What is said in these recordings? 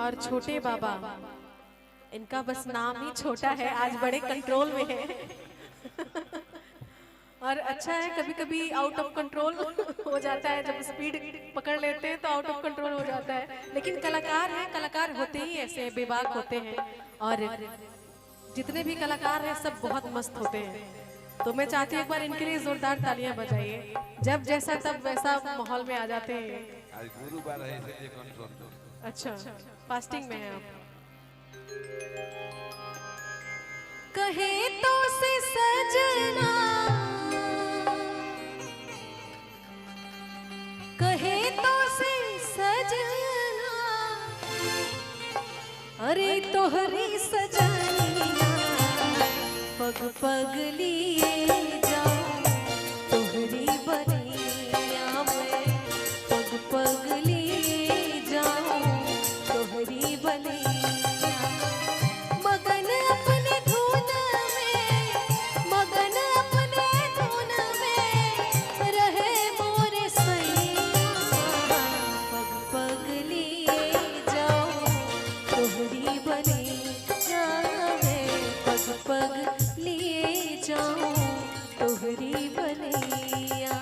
और छोटे बाबा, इनका बस नाम ही छोटा है, आज बड़े कंट्रोल में है। और अच्छा है, कभी कभी आउट ऑफ कंट्रोल हो जाता है, जब स्पीड पकड़ लेते हैं तो आउट ऑफ कंट्रोल हो जाता है। लेकिन कलाकार हैं, कलाकार होते ही ऐसे बेबाक होते हैं, और जितने भी कलाकार हैं सब बहुत मस्त होते हैं। तो मैं चाहती हूँ एक बार इनके लिए जोरदार तालियां बजाइए। जब जैसा तब वैसा माहौल में आ जाते हैं। आज गुरुवार है इसलिए कंट्रोल। अच्छा, फास्टिंग में हैं आप। कहे तो से सजना, कहे तो से सजना, अरे तोहरी सजनिया पग पग लिए जाऊं, तोहरी बनिया में पग पग लिए जाऊं, तोहरी बनिया। मगन अपने धुन में, मगन अपने धुन में रहे मोरे सैया, पग पग लिए जाऊं, तोहरी बनिया में पग पग लिए जाऊं, तोहरी बनिया।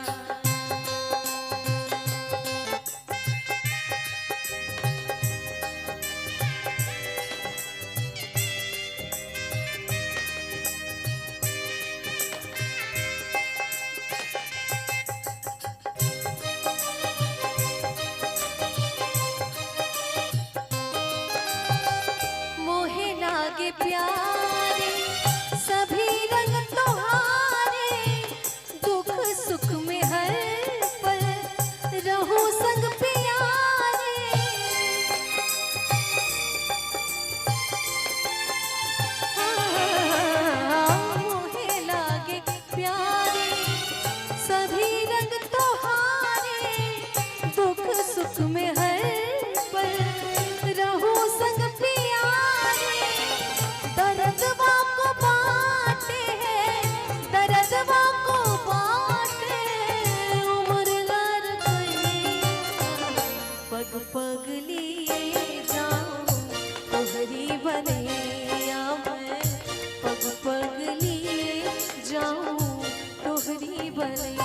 मोहे लागे प्यारे सभी रंग तोहारे, दुख सुख में हर पल रहूं संग प्यारे। मोहे लागे प्यारे सभी रंग तोहारे, दुख सुख में हर पल रहूं संग प्यारे। दर्दवा को बांटे हैं, दर्दवा को बांटे उम्र लड़ गई, पग पग लिए जाऊं, तोहरी बनिया मैं पग पग लिए जाऊं, तोहरी बनिया।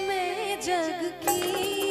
मैं जग की